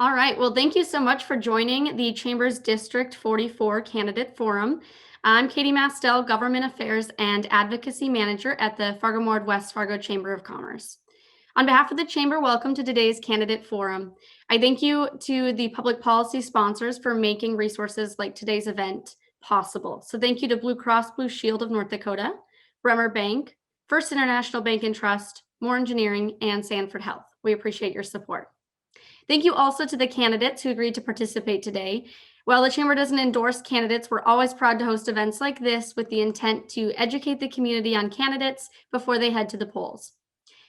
All right. Well, thank you so much for joining the Chamber's District 44 Candidate Forum. I'm Katie Mastel, Government Affairs and Advocacy Manager at the Fargo-Moorhead West Fargo Chamber of Commerce. On behalf of the Chamber, welcome to today's Candidate Forum. I thank you to the public policy sponsors for making resources like today's event possible. So thank you to Blue Cross Blue Shield of North Dakota, Bremer Bank, First International Bank and Trust, Moore Engineering, and Sanford Health. We appreciate your support. Thank you also to the candidates who agreed to participate today. While the Chamber doesn't endorse candidates, we're always proud to host events like this with the intent to educate the community on candidates before they head to the polls.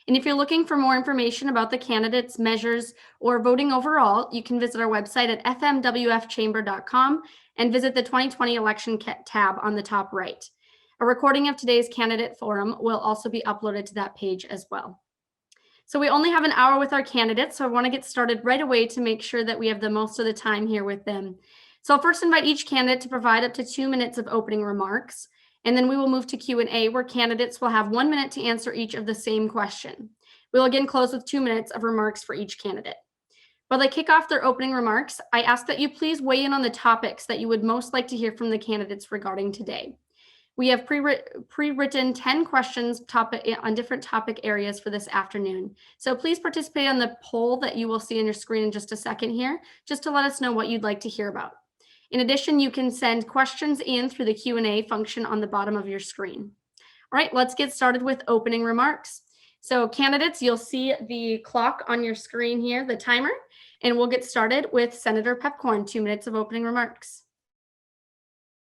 And if you're looking for more information about the candidates, measures, or voting overall, you can visit our website at fmwfchamber.com and visit the 2020 election tab on the top right. A recording of today's candidate forum will also be uploaded to that page as well. So we only have an hour with our candidates, so I want to get started right away to make sure that we have the most of the time here with them. So I'll first invite each candidate to provide up to 2 minutes of opening remarks, and then we will move to Q&A, where candidates will have 1 minute to answer each of the same question. We'll again close with 2 minutes of remarks for each candidate. While they kick off their opening remarks, I ask that you please weigh in on the topics that you would most like to hear from the candidates regarding today. We have pre-written 10 questions on different topic areas for this afternoon. So please participate on the poll that you will see on your screen in just a second here, just to let us know what you'd like to hear about. In addition, you can send questions in through the Q&A function on the bottom of your screen. All right, let's get started with opening remarks. So candidates, you'll see the clock on your screen here, the timer, and we'll get started with Senator Pepcorn, 2 minutes of opening remarks.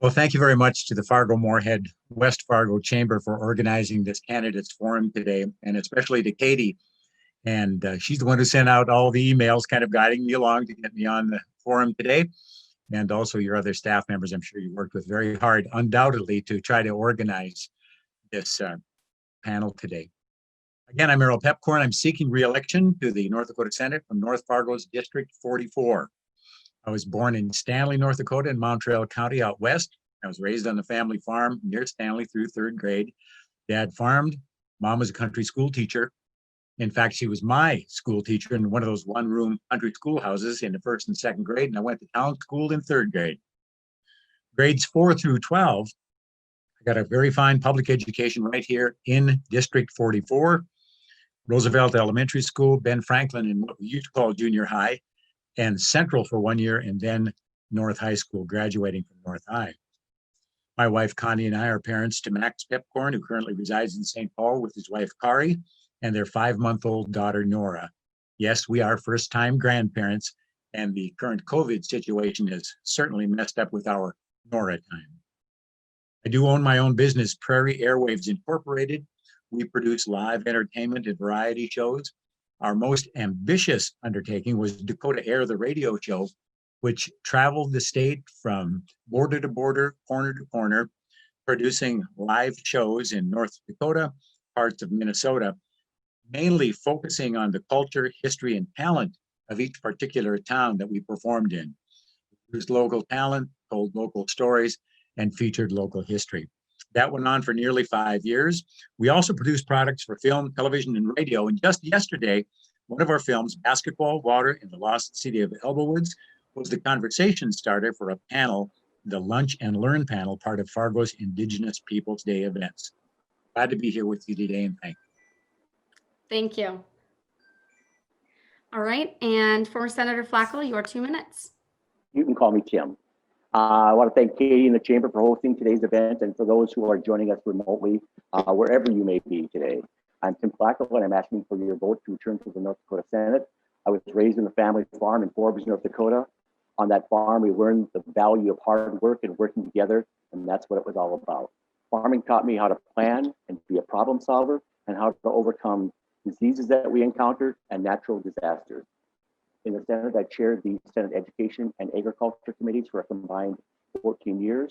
Well, thank you very much to the Fargo-Moorhead West Fargo Chamber for organizing this candidates forum today, and especially to Katie. And she's the one who sent out all the emails kind of guiding me along to get me on the forum today. And also your other staff members, I'm sure you worked with very hard, undoubtedly, to try to organize this panel today. Again, I'm Errol Pepcorn. I'm seeking re-election to the North Dakota Senate from North Fargo's District 44. I was born in Stanley, North Dakota, in Montreal County out west. I was raised on a family farm near Stanley through 3rd grade. Dad farmed. Mom was a country school teacher. In fact, she was my school teacher in one of those one-room country schoolhouses in the 1st and 2nd grade, and I went to town school in 3rd grade. Grades 4 through 12, I got a very fine public education right here in District 44, Roosevelt Elementary School, Ben Franklin in what we used to call junior high, and Central for 1 year, and then North High School, graduating from North High. My wife, Connie, and I are parents to Max Pepcorn, who currently resides in St. Paul with his wife, Kari, and their 5-month-old daughter, Nora. Yes, we are first-time grandparents, and the current COVID situation has certainly messed up with our Nora time. I do own my own business, Prairie Airwaves Incorporated. We produce live entertainment and variety shows. Our most ambitious undertaking was Dakota Air, the radio show, which traveled the state from border to border, corner to corner, producing live shows in North Dakota, parts of Minnesota, mainly focusing on the culture, history, and talent of each particular town that we performed in. We produced local talent, told local stories, and featured local history. That went on for nearly 5 years. We also produced products for film, television, and radio. And just yesterday, one of our films, Basketball, Water, in the Lost City of Elbowoods, was the conversation starter for a panel, the Lunch and Learn panel, part of Fargo's Indigenous Peoples Day events. Glad to be here with you today, and thank you. Thank you. All right, and former Senator Flackel, your 2 minutes. You can call me Tim. I want to thank Katie and the Chamber for hosting today's event, and for those who are joining us remotely, wherever you may be today. I'm Tim Flacco, and I'm asking for your vote to return to the North Dakota Senate. I was raised in the family farm in Forbes, North Dakota. On that farm, we learned the value of hard work and working together, and that's what it was all about. Farming taught me how to plan and be a problem solver, and how to overcome diseases that we encountered and natural disasters. In the Senate, I chaired the Senate Education and Agriculture Committees for a combined 14 years.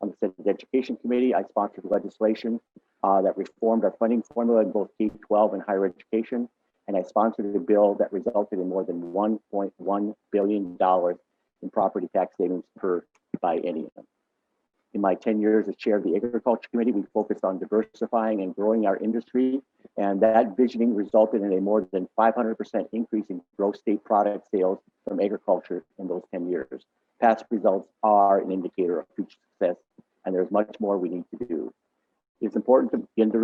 On the Senate Education Committee, I sponsored legislation that reformed our funding formula in both K-12 and higher education, and I sponsored a bill that resulted in more than $1.1 billion in property tax savings per biennium. In my 10 years as chair of the Agriculture Committee, we focused on diversifying and growing our industry, and that visioning resulted in a more than 500% increase in gross state product sales from agriculture in those 10 years. Past results are an indicator of future success, and there's much more we need to do. It's important to begin to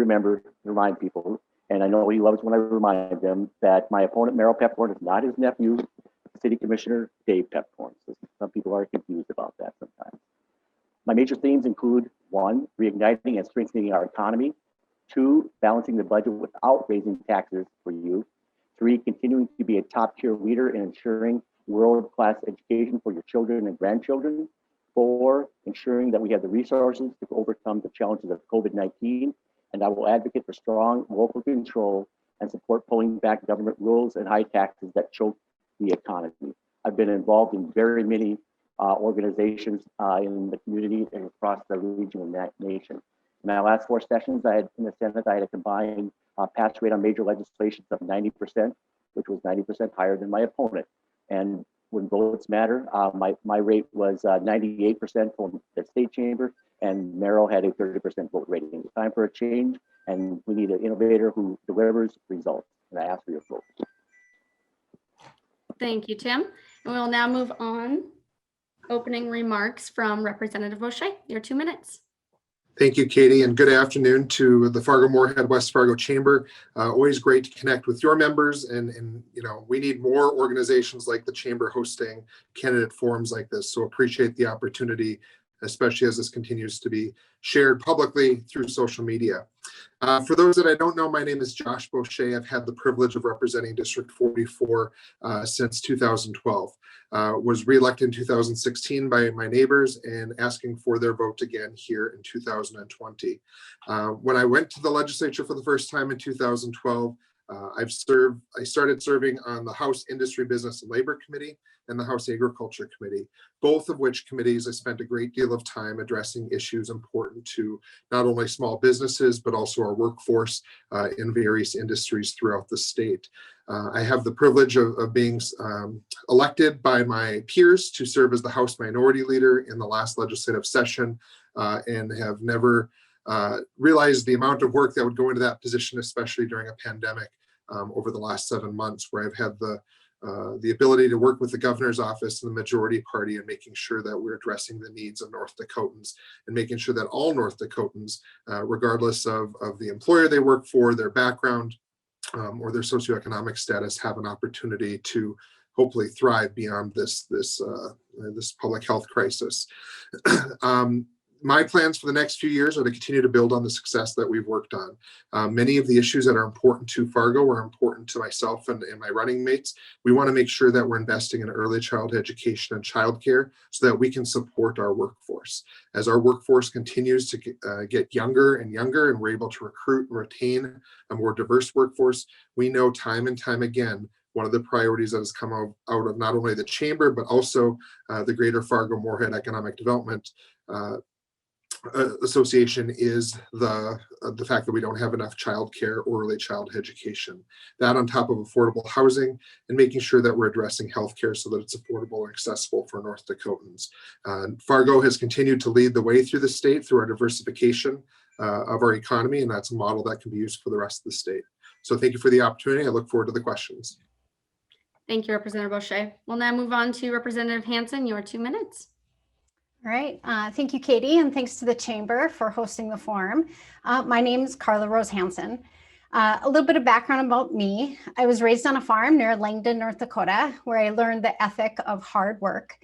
remind people, and I know he loves when I remind them, that my opponent, Merrill Pepcorn, is not his nephew, City Commissioner Dave Pepcorn. So some people are confused about that sometimes. My major themes include 1, reigniting and strengthening our economy, 2, balancing the budget without raising taxes for youth, 3, continuing to be a top-tier leader in ensuring world-class education for your children and grandchildren, 4, ensuring that we have the resources to overcome the challenges of COVID-19, and I will advocate for strong local control and support pulling back government rules and high taxes that choke the economy. I've been involved in very many organizations in the community and across the region and that nation. In my last 4 sessions, I had in the Senate, I had a combined pass rate on major legislation of 90%, which was 90% higher than my opponent. And when votes matter, my rate was 98% from the state chamber, and Merrill had a 30% vote rating. It's time for a change, and we need an innovator who delivers results. And I ask for your vote. Thank you, Tim. And we'll now move on. Opening remarks from Representative Boucher. Your 2 minutes. Thank you, Katie, and good afternoon to the Fargo-Moorhead West Fargo Chamber. Always great to connect with your members, and you know, we need more organizations like the Chamber hosting candidate forums like this. So appreciate the opportunity, especially as this continues to be shared publicly through social media. For those that I don't know, my name is Josh Boucher. I've had the privilege of representing District 44 since 2012. Was reelected in 2016 by my neighbors and asking for their vote again here in 2020. When I went to the legislature for the first time in 2012, I started serving on the House Industry, Business and Labor Committee and the House Agriculture Committee, both of which committees I spent a great deal of time addressing issues important to not only small businesses, but also our workforce in various industries throughout the state. I have the privilege of being elected by my peers to serve as the House Minority Leader in the last legislative session, and have never realized the amount of work that would go into that position, especially during a pandemic over the last 7 months, where I've had the ability to work with the governor's office and the majority party and making sure that we're addressing the needs of North Dakotans and making sure that all North Dakotans, regardless of the employer they work for, their background, or their socioeconomic status, have an opportunity to hopefully thrive beyond this public health crisis. My plans for the next few years are to continue to build on the success that we've worked on. Many of the issues that are important to Fargo are important to myself and my running mates. We want to make sure that we're investing in early childhood education and childcare so that we can support our workforce. As our workforce continues to get younger and younger, and we're able to recruit and retain a more diverse workforce, we know time and time again, one of the priorities that has come out of not only the Chamber, but also the Greater Fargo-Moorhead Economic Development Association is the fact that we don't have enough childcare or early childhood education. That on top of affordable housing and making sure that we're addressing healthcare so that it's affordable and accessible for North Dakotans. Fargo has continued to lead the way through the state through our diversification of our economy, and that's a model that can be used for the rest of the state. So thank you for the opportunity. I look forward to the questions. Thank you, Representative Boucher. We'll now move on to Representative Hansen. Your 2 minutes. All right. Thank you, Katie, and thanks to the Chamber for hosting the forum. My name is Carla Rose Hansen. A little bit of background about me. I was raised on a farm near Langdon, North Dakota, where I learned the ethic of hard work.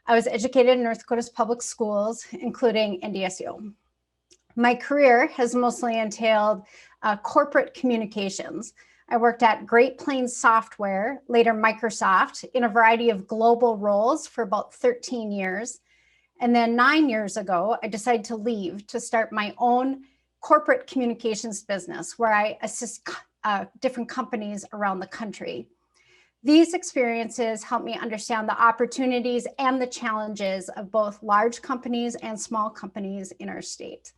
I was educated in North Dakota's public schools, including NDSU. My career has mostly entailed corporate communications. I worked at Great Plains Software, later Microsoft, in a variety of global roles for about 13 years. And then 9 years ago, I decided to leave to start my own corporate communications business where I assist different companies around the country. These experiences help me understand the opportunities and the challenges of both large companies and small companies in our state.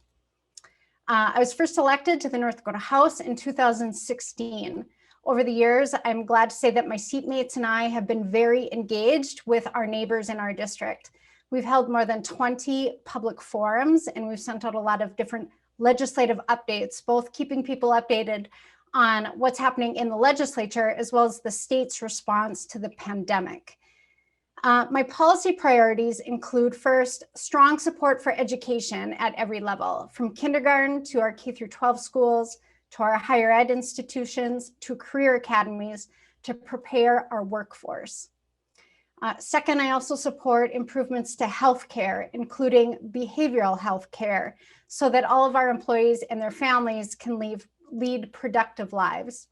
I was first elected to the North Dakota House in 2016. Over the years, I'm glad to say that my seatmates and I have been very engaged with our neighbors in our district. We've held more than 20 public forums, and we've sent out a lot of different legislative updates, both keeping people updated on what's happening in the legislature, as well as the state's response to the pandemic. My policy priorities include, first, strong support for education at every level, from kindergarten to our K through 12 schools, to our higher ed institutions, to career academies, to prepare our workforce. Second, I also support improvements to healthcare, including behavioral health care, so that all of our employees and their families can lead productive lives.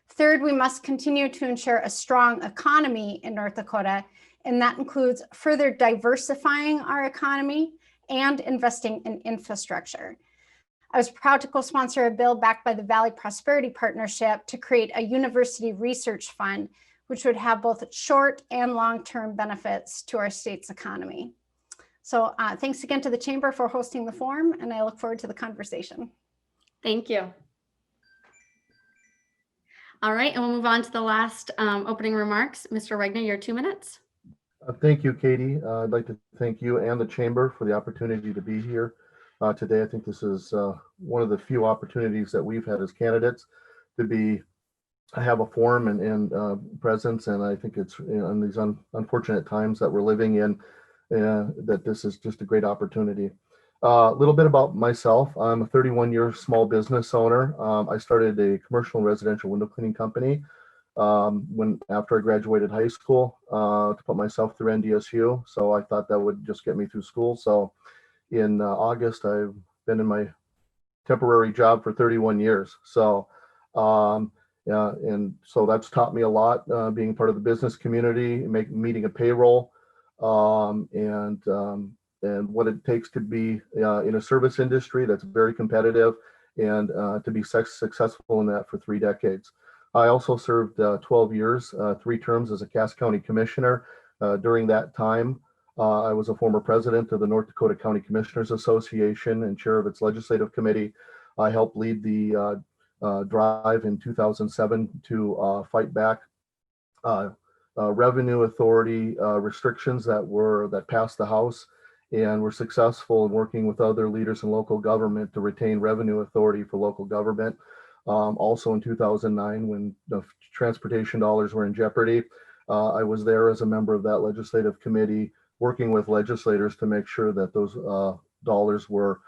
Third, we must continue to ensure a strong economy in North Dakota, and that includes further diversifying our economy and investing in infrastructure. I was proud to co-sponsor a bill backed by the Valley Prosperity Partnership to create a university research fund, which would have both short and long-term benefits to our state's economy. So thanks again to the Chamber for hosting the forum, and I look forward to the conversation. Thank you. All right, and we'll move on to the last opening remarks. Mr. Regner, your 2 minutes. Thank you, Katie. I'd like to thank you and the Chamber for the opportunity to be here today. I think this is one of the few opportunities that we've had as candidates to have a forum and presence, and I think it's in these unfortunate times that we're living in, that this is just a great opportunity. A little bit about myself. I'm a 31-year small business owner. I started a commercial and residential window cleaning company after I graduated high school to put myself through NDSU. So I thought that would just get me through school. So in August, I've been in my temporary job for 31 years. So and so that's taught me a lot, being part of the business community, meeting a payroll, and what it takes to be in a service industry that's very competitive, and to be successful in that for 3 decades. I also served 12 years, 3 terms as a Cass County Commissioner. During that time, I was a former president of the North Dakota County Commissioners Association and chair of its legislative committee. I helped lead the drive in 2007 to fight back revenue authority restrictions that passed the House, and were successful in working with other leaders in local government to retain revenue authority for local government. Also in 2009, when the transportation dollars were in jeopardy, I was there as a member of that legislative committee, working with legislators to make sure that those dollars were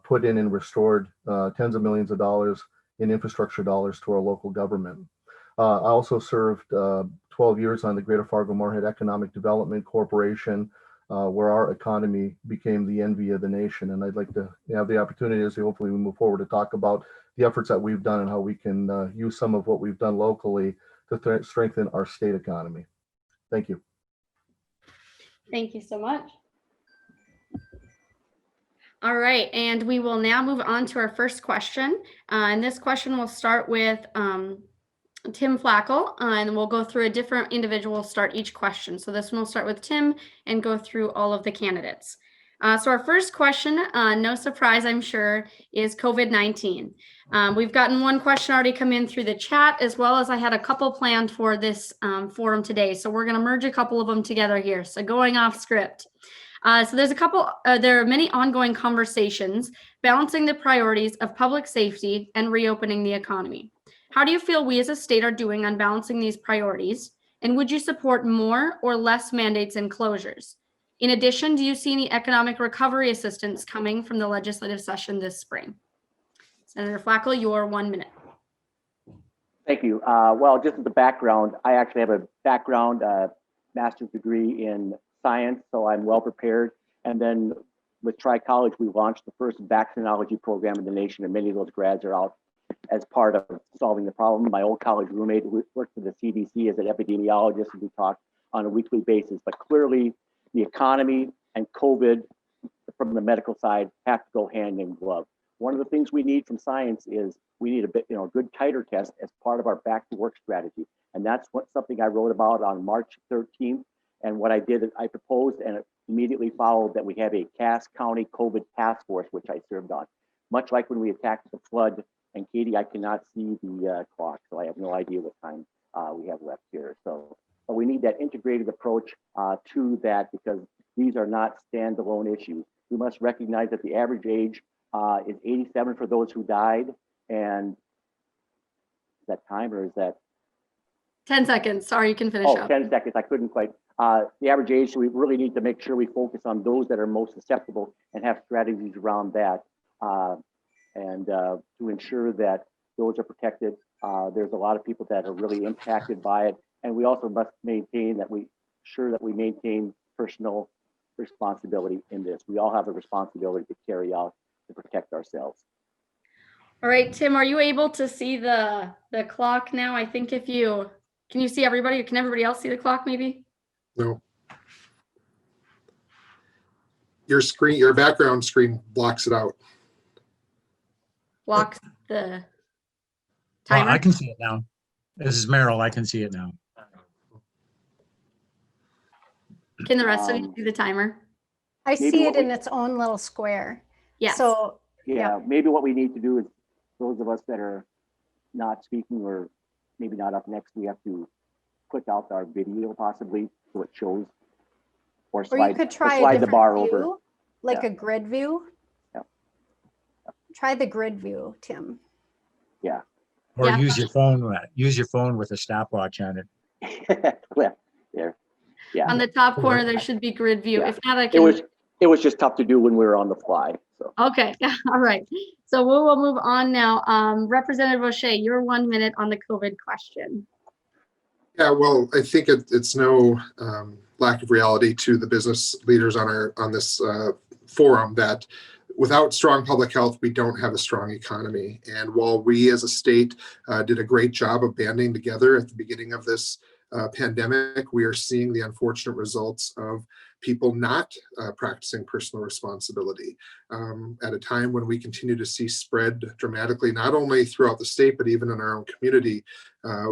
put in and restored, tens of millions of dollars in infrastructure dollars to our local government. I also served 12 years on the Greater Fargo-Moorhead Economic Development Corporation, where our economy became the envy of the nation. And I'd like to have the opportunity, as hopefully we move forward, to talk about the efforts that we've done and how we can use some of what we've done locally to strengthen our state economy. Thank you. Thank you so much. All right, and we will now move on to our first question. And this question will start with Tim Flackel, and we'll go through a different individual start each question. So this one will start with Tim and go through all of the candidates. So our first question, no surprise, I'm sure, is COVID-19. We've gotten one question already come in through the chat, as well as I had a couple planned for this forum today. So we're going to merge a couple of them together here. So going off script. So there are many ongoing conversations balancing the priorities of public safety and reopening the economy. How do you feel we as a state are doing on balancing these priorities? And would you support more or less mandates and closures? In addition, do you see any economic recovery assistance coming from the legislative session this spring? Senator Flackel, your 1 minute. Thank you. Well, just as a background, I actually have a background master's degree in science, so I'm well prepared. And then with Tri-College, we launched the first vaccinology program in the nation, and many of those grads are out as part of solving the problem. My old college roommate worked for the CDC as an epidemiologist, and we talk on a weekly basis. But clearly, the economy and COVID from the medical side have to go hand in glove. One of the things we need from science is we need a good titer test as part of our back to work strategy. And that's something I wrote about on March 13th. And what I did is I proposed and it immediately followed that we have a Cass County COVID task force, which I served on. Much like when we attacked the flood, and Katie, I cannot see the clock, so I have no idea what time we have left here. So but we need that integrated approach to that, because These are not standalone issues. We must recognize that the average age is 87 for those who died. And is that time or is that? 10 seconds. Sorry, you can finish up. 10 seconds. I couldn't quite. The average age, so we really need to make sure we focus on those that are most susceptible and have strategies around that. To ensure that those are protected. There's a lot of people that are really impacted by it. And we also must maintain that we maintain personal responsibility in this. We all have a responsibility to carry out to protect ourselves. All right, Tim, are you able to see the clock now? I think can you see everybody? Can everybody else see the clock maybe? No. Your background screen blocks it out. Blocks the Oh, timer? I can see it now. This is Merrill. I can see it now. Can the rest of you see the timer? I Maybe see what it in its own little square. Yes. So, Yeah, maybe what we need to do is those of us that are not speaking or maybe not up next, we have to click out our video possibly so it shows. Or or you could try a slide the different bar view, over. like Yeah. a grid view. Yeah. Try the grid view, Tim. Yeah. Or Yeah. use your phone. Use your phone with a stopwatch on it. Well, there. Yeah. On the top corner, there should be grid view. Yeah. If not, I It can. was just tough to do when we were on the fly. So Okay, all right. So we will move on now. Representative Boucher, your 1 minute on the COVID question. Yeah, well, I think it's no lack of reality to the business leaders on this forum that without strong public health, we don't have a strong economy. And while we as a state did a great job of banding together at the beginning of this pandemic, we are seeing the unfortunate results of people not practicing personal responsibility at a time when we continue to see spread dramatically, not only throughout the state, but even in our own community.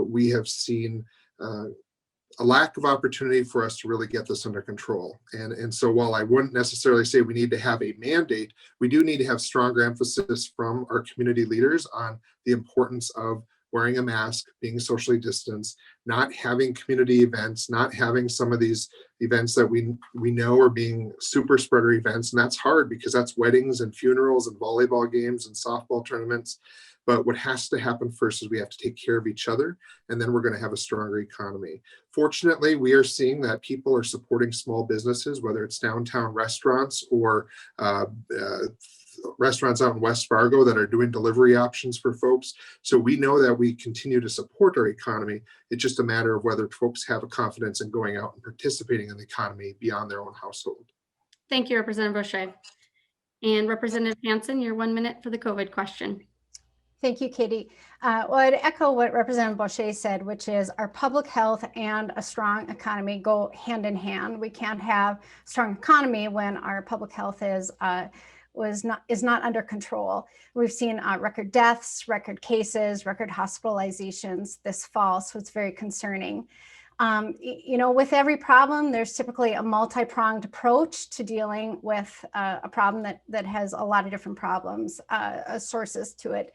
We have seen a lack of opportunity for us to really get this under control. And so while I wouldn't necessarily say we need to have a mandate, we do need to have stronger emphasis from our community leaders on the importance of wearing a mask, being socially distanced, not having community events, not having some of these events that we know are being super spreader events. And that's hard because that's weddings and funerals and volleyball games and softball tournaments. But what has to happen first is we have to take care of each other, and then we're going to have a stronger economy. Fortunately, we are seeing that people are supporting small businesses, whether it's downtown restaurants or restaurants out in West Fargo that are doing delivery options for folks. So we know that we continue to support our economy. It's just a matter of whether folks have a confidence in going out and participating in the economy beyond their own household. Thank you, Representative Boucher. And Representative Hansen, your 1 minute for the COVID question. Thank you, Katie. Well, I'd echo what Representative Boucher said, which is our public health and a strong economy go hand in hand. We can't have a strong economy when our public health is not under control. We've seen record deaths, record cases, record hospitalizations this fall, so it's very concerning. With every problem, there's typically a multi-pronged approach to dealing with a problem that has a lot of different problems, sources to it.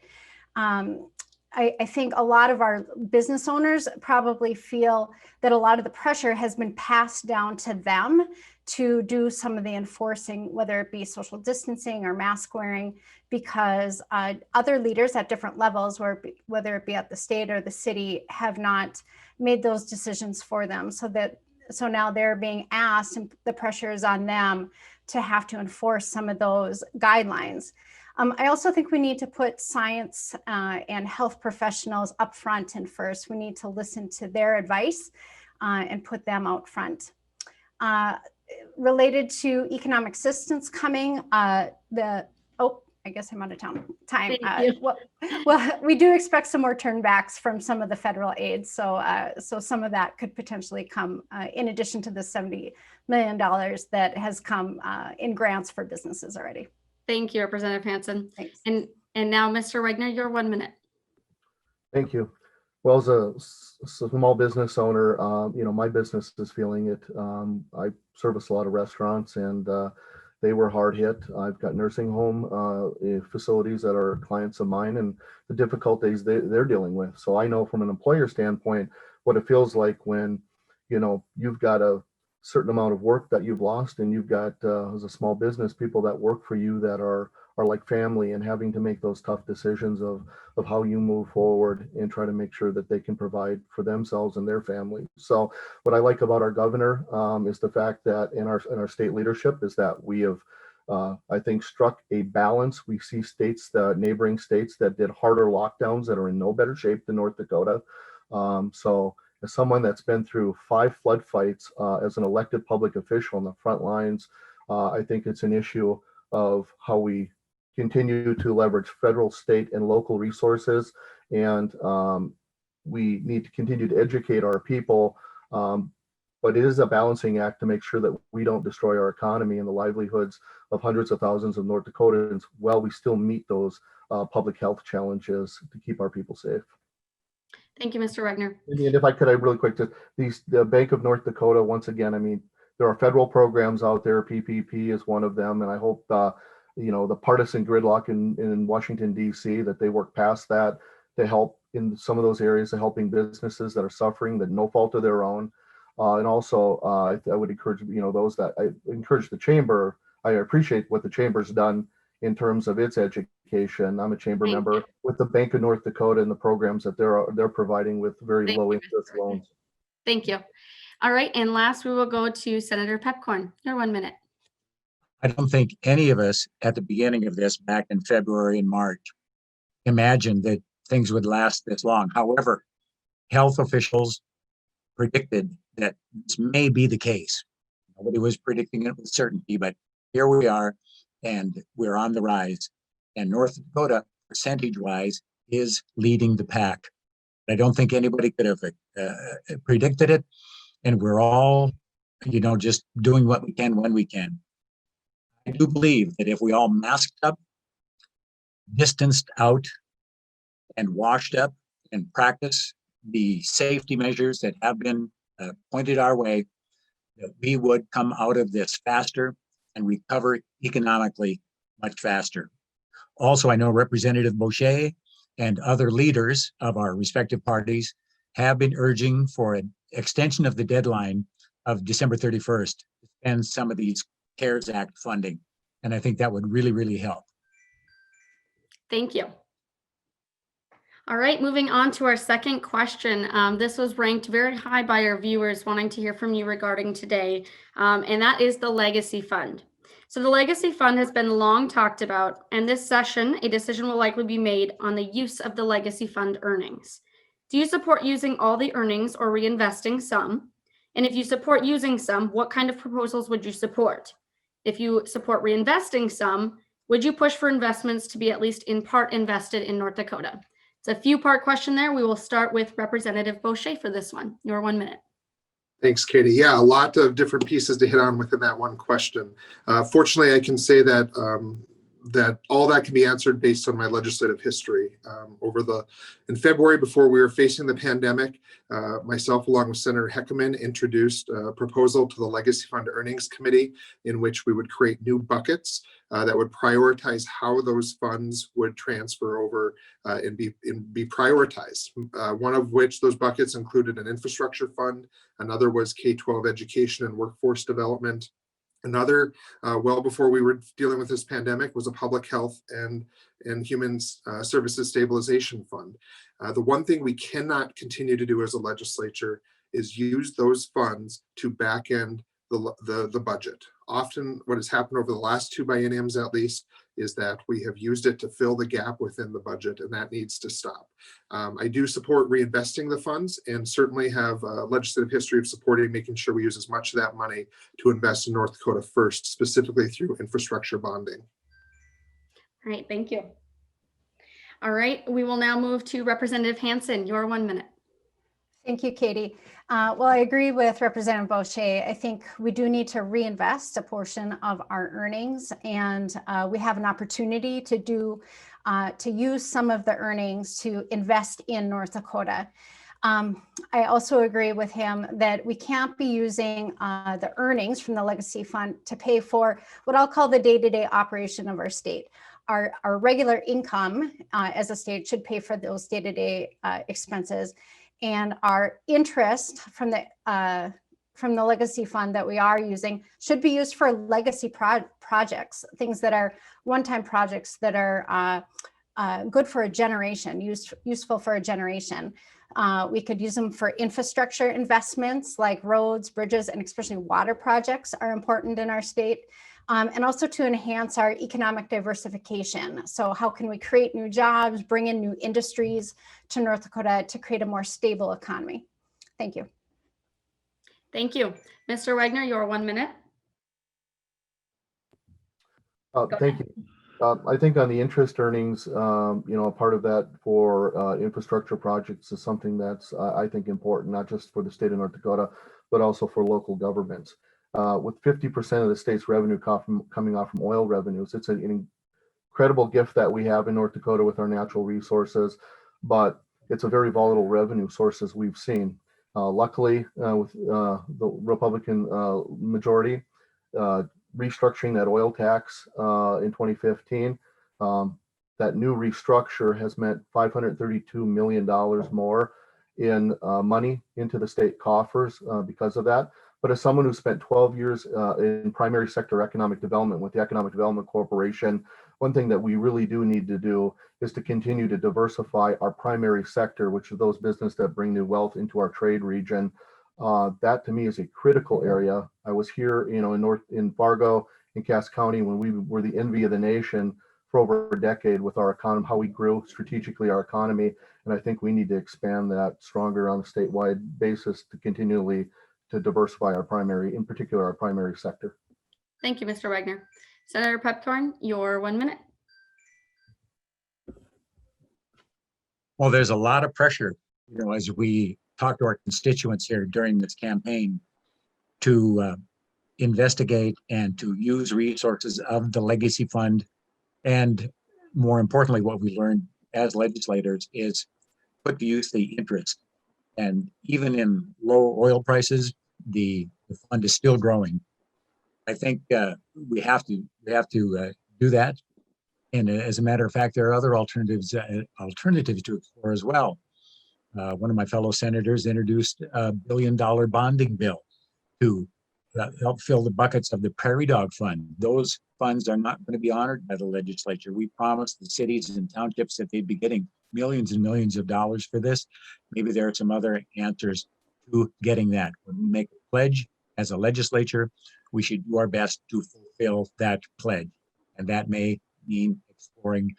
I think a lot of our business owners probably feel that a lot of the pressure has been passed down to them to do some of the enforcing, whether it be social distancing or mask wearing, because other leaders at different levels, whether it be at the state or the city, have not made those decisions for them. So now they're being asked, and the pressure is on them to have to enforce some of those guidelines. I also think we need to put science and health professionals up front and first. We need to listen to their advice and put them out front. Related to economic assistance coming, I guess I'm out of time. Well, we do expect some more turnbacks from some of the federal aid. So some of that could potentially come in addition to the $70 million that has come in grants for businesses already. Thank you, Representative Hansen. Thanks. And now, Mr. Wagner, your 1 minute. Thank you. Well, as a small business owner, my business is feeling it. I service a lot of restaurants, and they were hard hit. I've got nursing home facilities that are clients of mine, and the difficulties they're dealing with. So I know from an employer standpoint what it feels like when, you've got a certain amount of work that you've lost, and you've got as a small business people that work for you that are like family, and having to make those tough decisions of how you move forward and try to make sure that they can provide for themselves and their family. So what I like about our governor is the fact that in our state leadership is that we have I think struck a balance. We see states, the neighboring states that did harder lockdowns that are in no better shape than North Dakota. So as someone that's been through 5 flood fights as an elected public official on the front lines, I think it's an issue of how we continue to leverage federal, state, and local resources. And we need to continue to educate our people. But it is a balancing act to make sure that we don't destroy our economy and the livelihoods of hundreds of thousands of North Dakotans while we still meet those public health challenges to keep our people safe. Thank you, Mr. Regner. And if I could, I really quick, the Bank of North Dakota, once again, I mean, there are federal programs out there. PPP is one of them. And I hope, the partisan gridlock in Washington, D.C., that they work past that to help in some of those areas of helping businesses that are suffering, that no fault of their own. And also, I would encourage, those that I encourage the chamber. I appreciate what the chamber's done in terms of its education. I'm a chamber member with the Bank of North Dakota and the programs that they're providing with very low interest loans. Thank you. All right, and last we will go to Senator Pepcorn. Your 1 minute. I don't think any of us at the beginning of this back in February and March imagined that things would last this long. However, health officials predicted that this may be the case. Nobody was predicting it with certainty, but here we are, and we're on the rise. And North Dakota, percentage-wise, is leading the pack. I don't think anybody could have predicted it, and we're all, just doing what we can when we can. I do believe that if we all masked up, distanced out, and washed up and practice the safety measures that have been pointed our way, that we would come out of this faster and recover economically much faster. Also, I know Representative Boucher and other leaders of our respective parties have been urging for an extension of the deadline of December 31st to spend some of these CARES Act funding. And I think that would really, really help. Thank you. All right, moving on to our second question. This was ranked very high by our viewers wanting to hear from you regarding today, and that is the Legacy Fund. So the Legacy Fund has been long talked about, and this session, a decision will likely be made on the use of the Legacy Fund earnings. Do you support using all the earnings or reinvesting some? And if you support using some, what kind of proposals would you support? If you support reinvesting some, would you push for investments to be at least in part invested in North Dakota? It's a few-part question there. We will start with Representative Boucher for this one. Your 1 minute. Thanks, Katie. Yeah, a lot of different pieces to hit on within that one question. Fortunately, I can say that that all that can be answered based on my legislative history. In February, before we were facing the pandemic, myself along with Senator Heckman introduced a proposal to the Legacy Fund Earnings Committee in which we would create new buckets that would prioritize how those funds would transfer over and be prioritized. One of which those buckets included an infrastructure fund. Another was K-12 education and workforce development. Another, well before we were dealing with this pandemic, was a public health and human services stabilization fund. The one thing we cannot continue to do as a legislature is use those funds to back end the budget. Often what has happened over the last 2 bienniums at least is that we have used it to fill the gap within the budget, and that needs to stop. I do support reinvesting the funds and certainly have a legislative history of supporting making sure we use as much of that money to invest in North Dakota first, specifically through infrastructure bonding. All right, thank you. All right, we will now move to Representative Hansen. Your 1 minute. Thank you, Katie. Well, I agree with Representative Boucher. I think we do need to reinvest a portion of our earnings, and we have an opportunity to use some of the earnings to invest in North Dakota. I also agree with him that we can't be using the earnings from the Legacy Fund to pay for what I'll call the day-to-day operation of our state. Our regular income as a state should pay for those day-to-day expenses. And our interest from from the legacy fund that we are using should be used for legacy projects, things that are one-time projects that are good for a generation, useful for a generation. We could use them for infrastructure investments like roads, bridges, and especially water projects are important in our state. And also to enhance our economic diversification. So how can we create new jobs, bring in new industries to North Dakota to create a more stable economy? Thank you. Thank you. Mr. Wagner, your 1 minute. Thank you. I think on the interest earnings, a part of that for infrastructure projects is something that's, I think, important, not just for the state of North Dakota, but also for local governments. With 50% of the state's revenue coming off from oil revenues, it's an incredible gift that we have in North Dakota with our natural resources, but it's a very volatile revenue source as we've seen. Luckily, with the Republican majority, restructuring that oil tax in 2015, that new restructure has meant $532 million more in money into the state coffers because of that. But as someone who spent 12 years in primary sector economic development with the Economic Development Corporation, one thing that we really do need to do is to continue to diversify our primary sector, which are those businesses that bring new wealth into our trade region. That to me is a critical area. I was here, in Fargo, in Cass County, when we were the envy of the nation for over a decade with our economy, how we grew strategically our economy. And I think we need to expand that stronger on a statewide basis to continually to diversify our primary, in particular, our primary sector. Thank you, Mr. Wagner. Senator Pepcorn, your 1 minute. Well, there's a lot of pressure, as we talk to our constituents here during this campaign to investigate and to use resources of the Legacy Fund. And more importantly, what we learned as legislators is put to use the interest. And even in low oil prices, the fund is still growing. I think we have to do that. And as a matter of fact, there are other alternatives to explore as well. One of my fellow senators introduced a $1 billion bonding bill to help fill the buckets of the Prairie Dog Fund. Those funds are not going to be honored by the legislature. We promised the cities and townships that they'd be getting millions and millions of dollars for this. Maybe there are some other answers to getting that. When we make a pledge as a legislature, we should do our best to fulfill that pledge. And that may mean exploring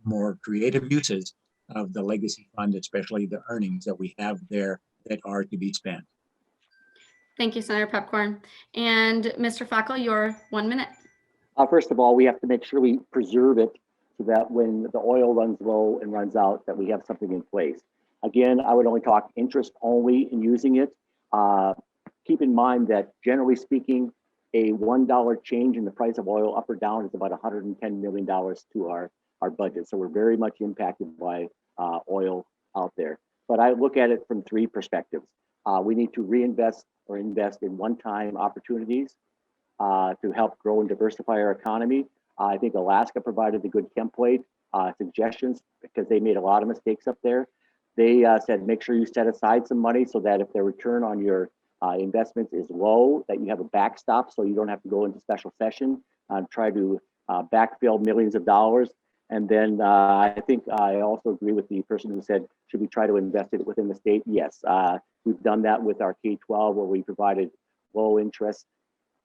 more creative uses of the Legacy Fund, especially the earnings that we have there that are to be spent. Thank you, Senator Pepcorn. And Mr. Fackel, your 1 minute. First of all, we have to make sure we preserve it so that when the oil runs low and runs out, that we have something in place. Again, I would only talk interest only in using it. Keep in mind that generally speaking, a $1 change in the price of oil up or down is about $110 million to our budget. So we're very much impacted by oil out there. But I look at it from three perspectives. We need to reinvest or invest in one-time opportunities to help grow and diversify our economy. I think Alaska provided a good template, suggestions, because they made a lot of mistakes up there. They said, make sure you set aside some money so that if the return on your investments is low, that you have a backstop so you don't have to go into special session and try to backfill millions of dollars. And then I think I also agree with the person who said, should we try to invest it within the state? Yes, we've done that with our K-12 where we provided low interest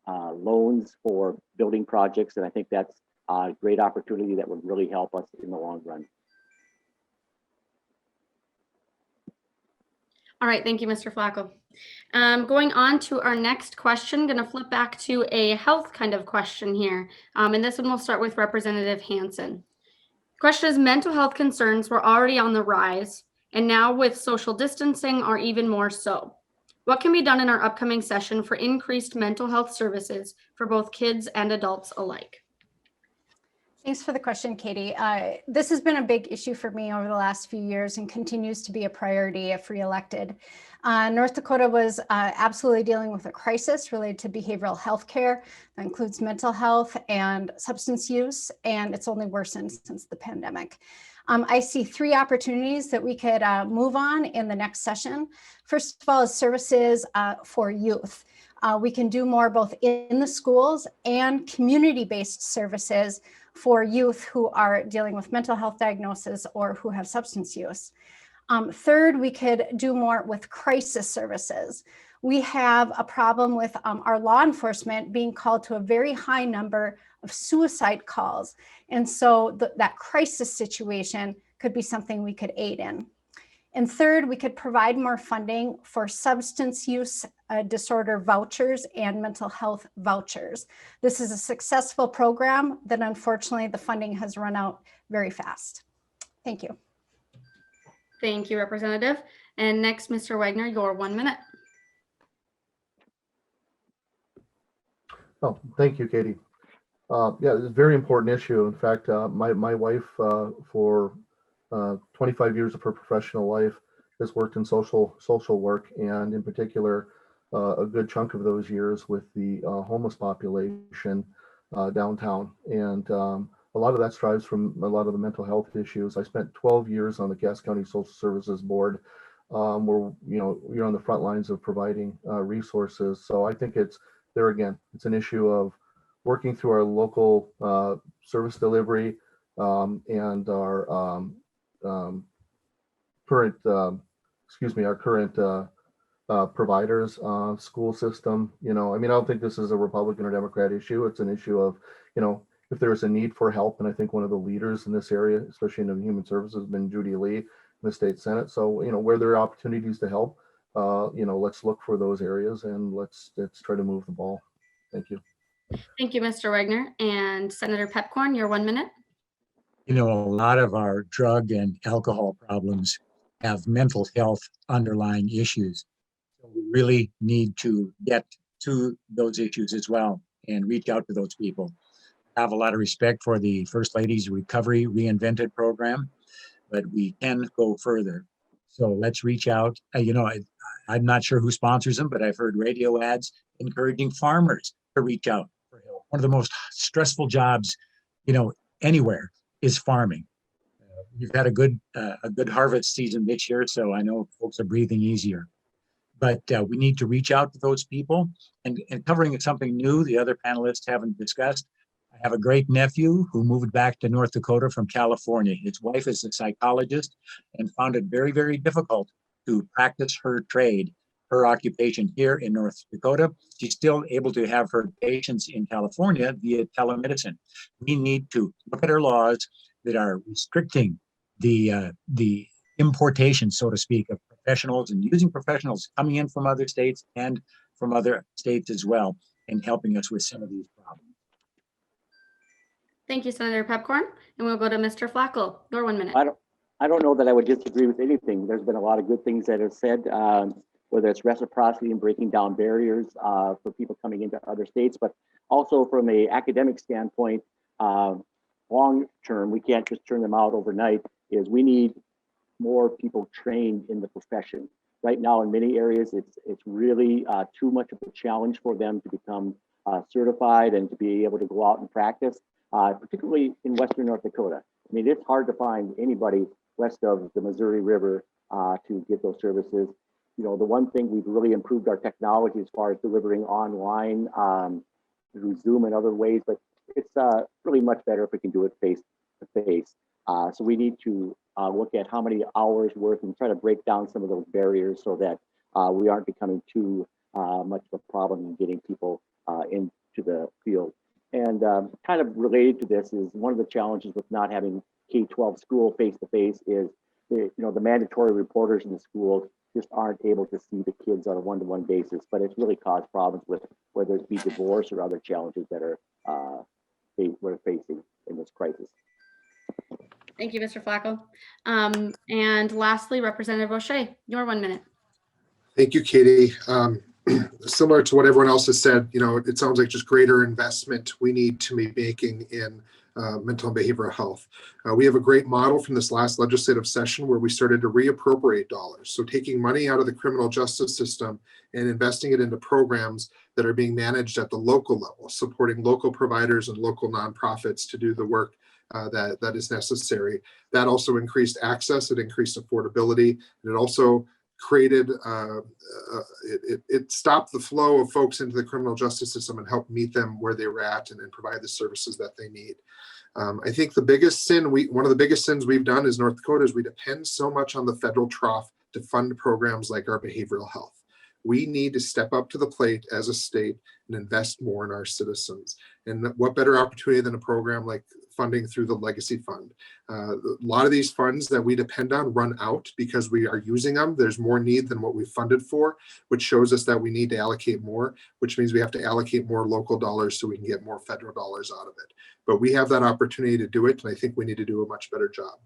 loans for building projects. And I think that's a great opportunity that would really help us in the long run. All right, thank you, Mr. Flacco. Going on to our next question, going to flip back to a health kind of question here. And this one will start with Representative Hansen. The question is, mental health concerns were already on the rise, and now with social distancing are even more so. What can be done in our upcoming session for increased mental health services for both kids and adults alike? Thanks for the question, Katie. This has been a big issue for me over the last few years and continues to be a priority if reelected. North Dakota was absolutely dealing with a crisis related to behavioral health care. That includes mental health and substance use, and it's only worsened since the pandemic. I see three opportunities that we could move on in the next session. First of all is services for youth. We can do more both in the schools and community-based services for youth who are dealing with mental health diagnosis or who have substance use. Third, we could do more with crisis services. We have a problem with our law enforcement being called to a very high number of suicide calls. And so that crisis situation could be something we could aid in. And third, we could provide more funding for substance use disorder vouchers and mental health vouchers. This is a successful program that unfortunately the funding has run out very fast. Thank you. Thank you, Representative. And next, Mr. Wagner, your 1 minute. Oh, thank you, Katie. Yeah, it's a very important issue. In fact, my wife, for 25 years of her professional life, has worked in social work, and in particular, a good chunk of those years with the homeless population downtown. And a lot of that strives from a lot of the mental health issues. I spent 12 years on the Cass County Social Services Board, where you're on the front lines of providing resources. So I think it's there again. It's an issue of working through our local service delivery and our current providers, school system. I don't think this is a Republican or Democrat issue. It's an issue of, if there's a need for help. And I think one of the leaders in this area, especially in the human services, has been Judy Lee in the state Senate. So, where there are opportunities to help, let's look for those areas and let's try to move the ball. Thank you. Thank you, Mr. Wagner. And Senator Pepcorn, your 1 minute. A lot of our drug and alcohol problems have mental health underlying issues. So we really need to get to those issues as well and reach out to those people. I have a lot of respect for the First Lady's Recovery Reinvented program, but we can go further. So let's reach out. I'm not sure who sponsors them, but I've heard radio ads encouraging farmers to reach out for help. One of the most stressful jobs, anywhere is farming. We've had a good harvest season this year, so I know folks are breathing easier. But we need to reach out to those people and covering something new the other panelists haven't discussed. I have a great nephew who moved back to North Dakota from California. His wife is a psychologist and found it very, very difficult to practice her trade, her occupation here in North Dakota. She's still able to have her patients in California via telemedicine. We need to look at our laws that are restricting the importation, so to speak, of professionals and using professionals coming in from other states and from other states as well, and helping us with some of these problems. Thank you, Senator Pepcorn. And we'll go to Mr. Flacco. Your 1 minute. I don't know that I would disagree with anything. There's been a lot of good things that are said, whether it's reciprocity and breaking down barriers for people coming into other states, but also from an academic standpoint, long term, we can't just turn them out overnight, is we need more people trained in the profession. Right now, in many areas, it's really too much of a challenge for them to become certified and to be able to go out and practice, particularly in Western North Dakota. I mean, it's hard to find anybody west of the Missouri River to get those services. The one thing we've really improved our technology as far as delivering online through Zoom and other ways, but it's really much better if we can do it face to face. So we need to look at how many hours worth and try to break down some of those barriers so that we aren't becoming too much of a problem in getting people into the field. And kind of related to this is one of the challenges with not having K-12 school face-to-face is the mandatory reporters in the schools just aren't able to see the kids on a one-to-one basis, but it's really caused problems with whether it be divorce or other challenges that are we're facing in this crisis. Thank you, Mr. Flacco. And lastly, Representative Boucher, your 1 minute. Thank you, Katie. Similar to what everyone else has said, it sounds like just greater investment we need to be making in mental and behavioral health. We have a great model from this last legislative session where we started to reappropriate dollars. So taking money out of the criminal justice system and investing it into programs that are being managed at the local level, supporting local providers and local nonprofits to do the work that is necessary. That also increased access, it increased affordability, and it also created, it stopped the flow of folks into the criminal justice system and helped meet them where they were at and provide the services that they need. I think the biggest sin, one of the biggest sins we've done as North Dakota is we depend so much on the federal trough to fund programs like our behavioral health. We need to step up to the plate as a state and invest more in our citizens. And what better opportunity than a program like funding through the Legacy Fund? A lot of these funds that we depend on run out because we are using them. There's more need than what we funded for, which shows us that we need to allocate more, which means we have to allocate more local dollars so we can get more federal dollars out of it. But we have that opportunity to do it, and I think we need to do a much better job.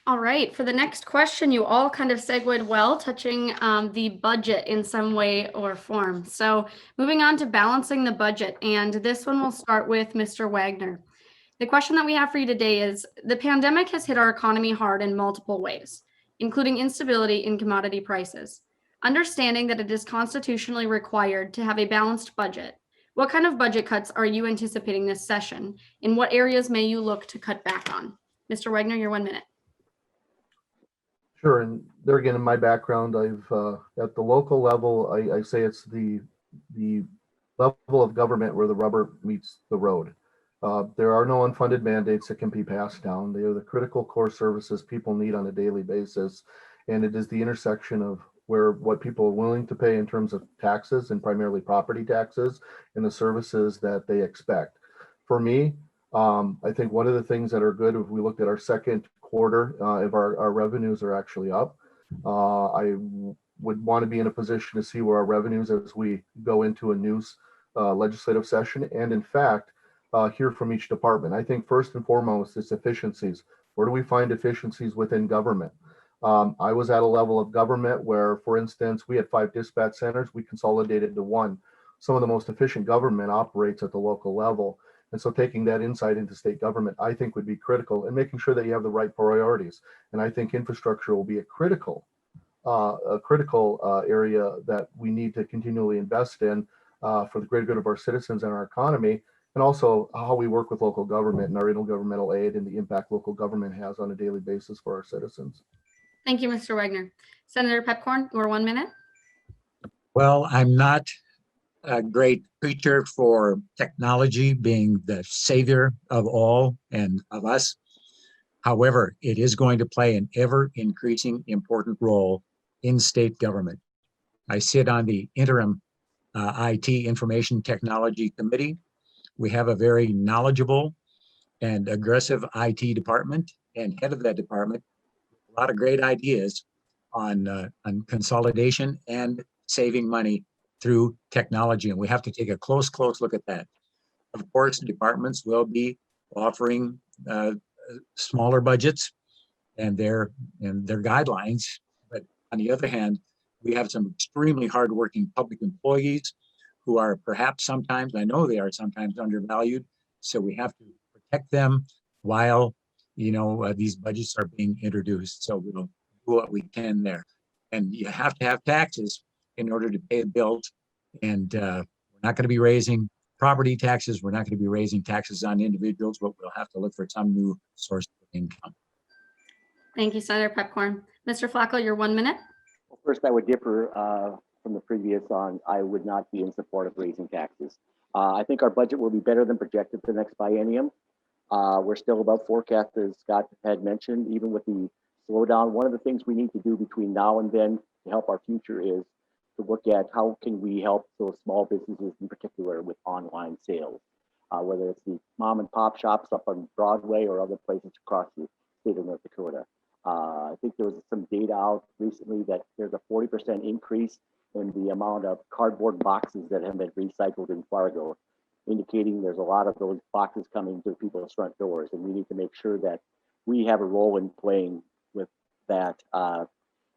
All right, for the next question, you all kind of segued well, touching the budget in some way or form. So moving on to balancing the budget, and this one will start with Mr. Wagner. The question that we have for you today is, the pandemic has hit our economy hard in multiple ways, including instability in commodity prices. Understanding that it is constitutionally required to have a balanced budget, what kind of budget cuts are you anticipating this session? In what areas may you look to cut back on? Mr. Wagner, your 1 minute. Sure, and there again, in my background, I've at the local level, I say it's the level of government where the rubber meets the road. There are no unfunded mandates that can be passed down. They are the critical core services people need on a daily basis, and it is the intersection of what people are willing to pay in terms of taxes and primarily property taxes and the services that they expect. For me, I think one of the things that are good, if we looked at our second quarter, if our revenues are actually up, I would want to be in a position to see where our revenues as we go into a new legislative session, and in fact, hear from each department. I think first and foremost, it's efficiencies. Where do we find efficiencies within government? I was at a level of government where, for instance, we had 5 dispatch centers, we consolidated to 1. Some of the most efficient government operates at the local level. And so taking that insight into state government, I think would be critical, and making sure that you have the right priorities. And I think infrastructure will be a critical area that we need to continually invest in for the greater good of our citizens and our economy, and also how we work with local government and our intergovernmental aid and the impact local government has on a daily basis for our citizens. Thank you, Mr. Wagner. Senator Pepcorn, your 1 minute. Well, I'm not a great preacher for technology being the savior of all and of us. However, it is going to play an ever increasing important role in state government. I sit on the interim IT Information Technology Committee. We have a very knowledgeable and aggressive IT department, and head of that department, a lot of great ideas on consolidation and saving money through technology, and we have to take a close look at that. Of course, departments will be offering smaller budgets and their guidelines, but on the other hand, we have some extremely hardworking public employees who are perhaps sometimes, I know they are sometimes undervalued, so we have to protect them while these budgets are being introduced. So we'll do what we can there, and you have to have taxes in order to pay the bills. And we're not going to be raising property taxes. We're not going to be raising taxes on individuals, but we'll have to look for some new source of income. Thank you, Senator Pepcorn. Mr. Flacco, your 1 minute. Well, first, I would differ from the previous on. I would not be in support of raising taxes. I think our budget will be better than projected for the next biennium. We're still above forecast, as Scott had mentioned, even with the slowdown. One of the things we need to do between now and then to help our future is to look at how can we help those small businesses in particular with online sales, whether it's the mom and pop shops up on Broadway or other places across the state of North Dakota. I think there was some data out recently that there's a 40% increase in the amount of cardboard boxes that have been recycled in Fargo, indicating there's a lot of those boxes coming to people's front doors, and we need to make sure that we have a role in playing with that.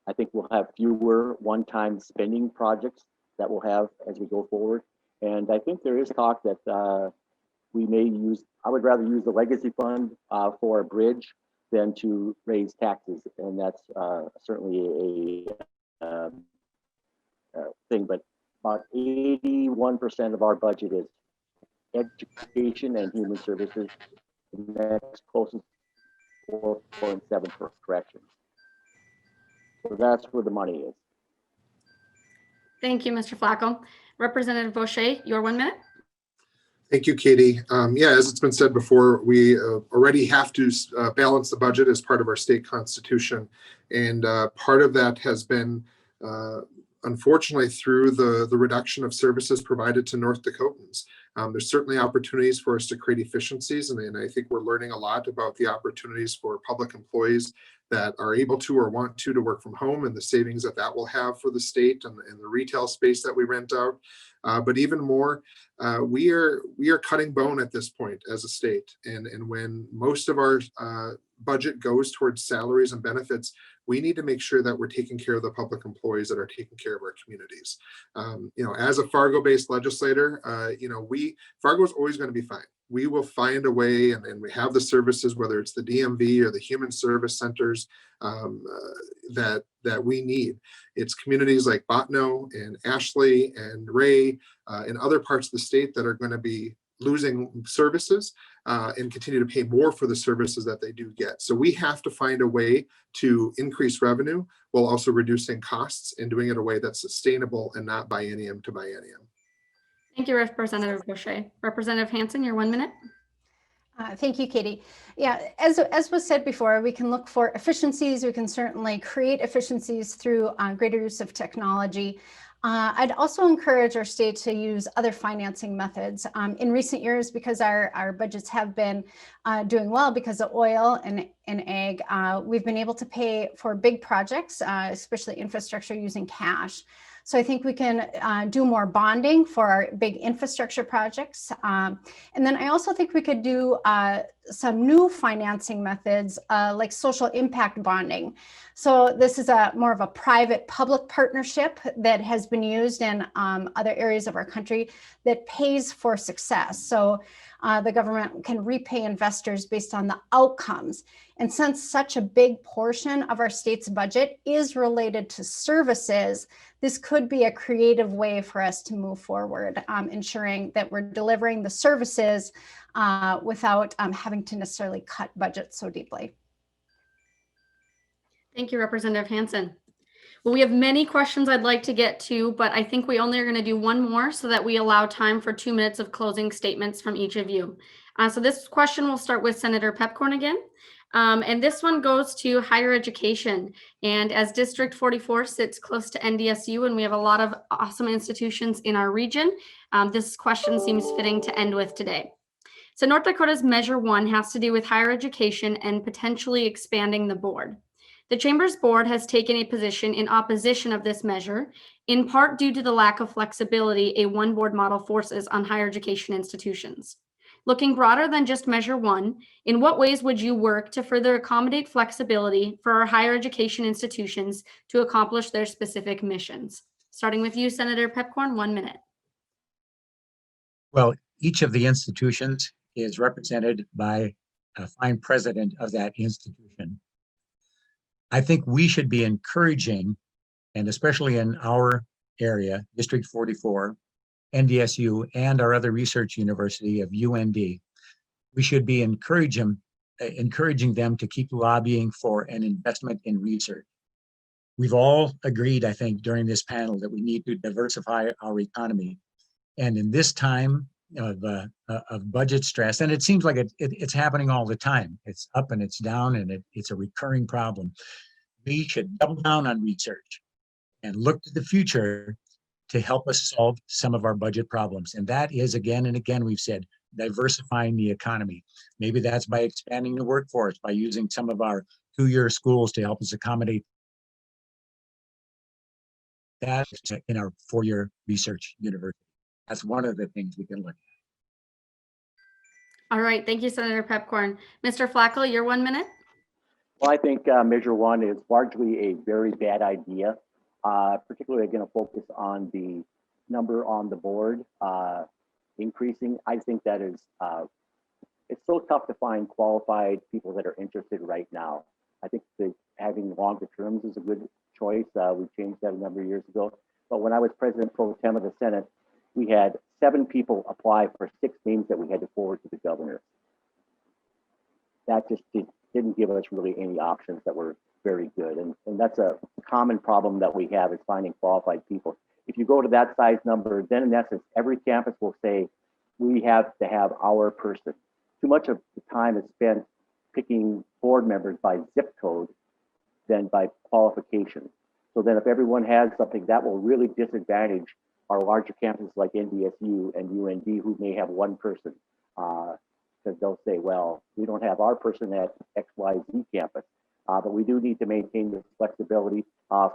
I think we'll have fewer one-time spending projects that we'll have as we go forward. And I think there is talk that we may I would rather use the legacy fund for a bridge than to raise taxes. And that's certainly a thing, but about 81% of our budget is education and human services. The next closest 4.7 for corrections. So that's where the money is. Thank you, Mr. Flacco. Representative Boucher, your 1 minute. Thank you, Katie. Yeah, as it's been said before, we already have to balance the budget as part of our state constitution. And part of that has been, unfortunately, through the reduction of services provided to North Dakotans. There's certainly opportunities for us to create efficiencies. And I think we're learning a lot about the opportunities for public employees that are able to or want to work from home, and the savings that that will have for the state and the retail space that we rent out. But even more, we are cutting bone at this point as a state. And when most of our budget goes towards salaries and benefits, we need to make sure that we're taking care of the public employees that are taking care of our communities. As a Fargo-based legislator, Fargo is always going to be fine. We will find a way, and we have the services, whether it's the DMV or the human service centers that we need. It's communities like Botno and Ashley and Ray and other parts of the state that are going to be losing services and continue to pay more for the services that they do get. So we have to find a way to increase revenue while also reducing costs and doing it in a way that's sustainable and not biennium to biennium. Thank you, Representative Boucher. Representative Hansen, your 1 minute. Thank you, Katie. Yeah, as was said before, we can look for efficiencies. We can certainly create efficiencies through greater use of technology. I'd also encourage our state to use other financing methods. In recent years, because our budgets have been doing well because of oil and ag, we've been able to pay for big projects, especially infrastructure, using cash. So I think we can do more bonding for our big infrastructure projects. And then I also think we could do some new financing methods like social impact bonding. So this is more of a private-public partnership that has been used in other areas of our country that pays for success. So the government can repay investors based on the outcomes. And since such a big portion of our state's budget is related to services, this could be a creative way for us to move forward, ensuring that we're delivering the services without having to necessarily cut budgets so deeply. Thank you, Representative Hansen. Well, we have many questions I'd like to get to, but I think we only are going to do one more so that we allow time for 2 minutes of closing statements from each of you. So this question will start with Senator Pepcorn again. And this one goes to higher education. And as District 44 sits close to NDSU, and we have a lot of awesome institutions in our region, this question seems fitting to end with today. So North Dakota's Measure 1 has to do with higher education and potentially expanding the board. The Chamber's board has taken a position in opposition of this measure, in part due to the lack of flexibility a one board model forces on higher education institutions. Looking broader than just Measure 1, in what ways would you work to further accommodate flexibility for our higher education institutions to accomplish their specific missions? Starting with you, Senator Pepcorn, 1 minute. Well, each of the institutions is represented by a fine president of that institution. I think we should be encouraging, and especially in our area, District 44, NDSU, and our other research university of UND, we should be encouraging them to keep lobbying for an investment in research. We've all agreed, I think, during this panel that we need to diversify our economy. And in this time of budget stress, and it seems like it's happening all the time. It's up and it's down, and it's a recurring problem. We should double down on research and look to the future to help us solve some of our budget problems. And that is, again and again, we've said, diversifying the economy. Maybe that's by expanding the workforce, by using some of our 2-year schools to help us accommodate that in our 4-year research university. That's one of the things we can look at. All right, thank you, Senator Pepcorn. Mr. Flacco, your 1 minute. Well, I think Measure 1 is largely a very bad idea, particularly going to focus on the number on the board increasing. I think that is, it's so tough to find qualified people that are interested right now. I think that having longer terms is a good choice. We changed that a number of years ago. But when I was President Pro Tem of the Senate, we had 7 people apply for 6 names that we had to forward to the governor. That just didn't give us really any options that were very good. And that's a common problem that we have, is finding qualified people. If you go to that size number, then in essence, every campus will say, we have to have our person. Too much of the time is spent picking board members by zip code than by qualification. So then if everyone has something, that will really disadvantage our larger campuses like NDSU and UND, who may have one person, because they'll say, well, we don't have our person at XYZ campus, but we do need to maintain this flexibility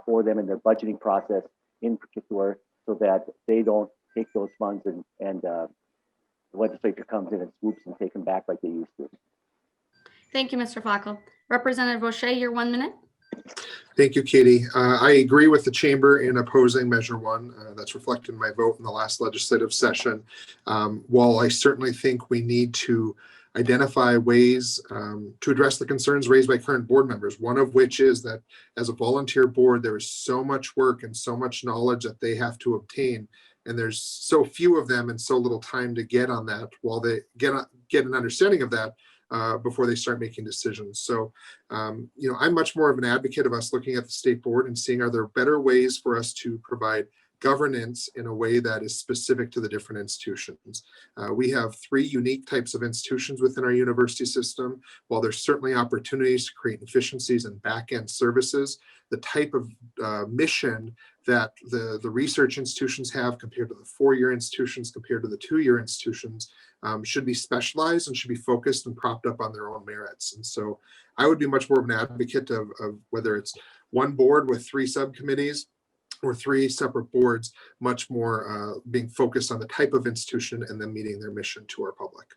for them in their budgeting process in particular, so that they don't take those funds and the legislature comes in and swoops and take them back like they used to. Thank you, Mr. Flacco. Representative Boucher, your 1 minute. Thank you, Katie. I agree with the chamber in opposing Measure 1. That's reflected in my vote in the last legislative session. While I certainly think we need to identify ways to address the concerns raised by current board members, one of which is that as a volunteer board, there is so much work and so much knowledge that they have to obtain, and there's so few of them and so little time to get on that while they get an understanding of that before they start making decisions. So, I'm much more of an advocate of us looking at the state board and seeing, are there better ways for us to provide governance in a way that is specific to the different institutions. We have 3 unique types of institutions within our university system. While there's certainly opportunities to create efficiencies and back-end services, the type of mission that the research institutions have compared to the 4-year institutions, compared to the 2-year institutions, should be specialized and should be focused and propped up on their own merits. And so I would be much more of an advocate of whether it's one board with 3 subcommittees or 3 separate boards, much more being focused on the type of institution and then meeting their mission to our public.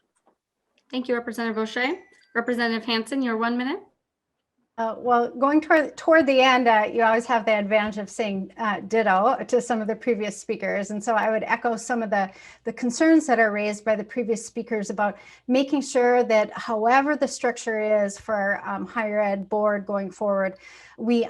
Thank you, Representative Boucher. Representative Hansen, your 1 minute. Well, going toward the end, you always have the advantage of saying ditto to some of the previous speakers. And so I would echo some of the concerns that are raised by the previous speakers about making sure that however the structure is for higher ed board going forward, we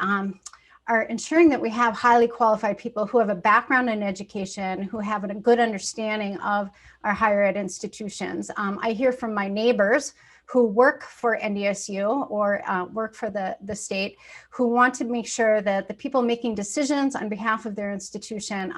are ensuring that we have highly qualified people who have a background in education, who have a good understanding of our higher ed institutions. I hear from my neighbors who work for NDSU or work for the state, who want to make sure that the people making decisions on behalf of their institution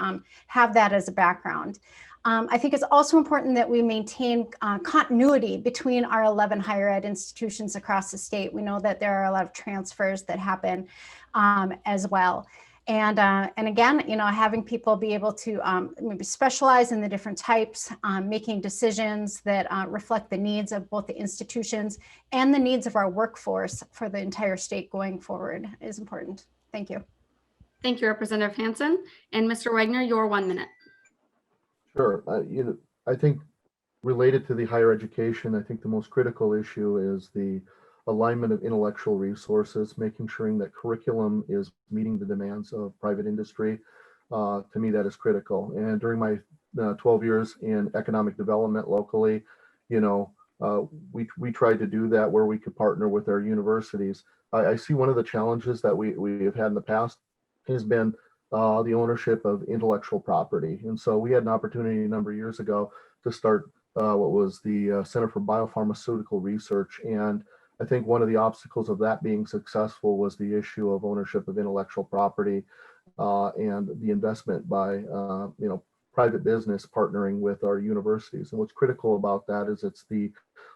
have that as a background. I think it's also important that we maintain continuity between our 11 higher ed institutions across the state. We know that there are a lot of transfers that happen as well. And again, having people be able to maybe specialize in the different types, making decisions that reflect the needs of both the institutions and the needs of our workforce for the entire state going forward is important. Thank you. Thank you, Representative Hansen. And Mr. Wagner, your 1 minute. Sure. I think related to the higher education, I think the most critical issue is the alignment of intellectual resources, making sure that curriculum is meeting the demands of private industry. To me, that is critical. And during my 12 years in economic development locally, we tried to do that where we could partner with our universities. I see one of the challenges that we have had in the past has been the ownership of intellectual property. And so we had an opportunity a number of years ago to start what was the Center for Biopharmaceutical Research. And I think one of the obstacles of that being successful was the issue of ownership of intellectual property and the investment by private business partnering with our universities. And what's critical about that is it's the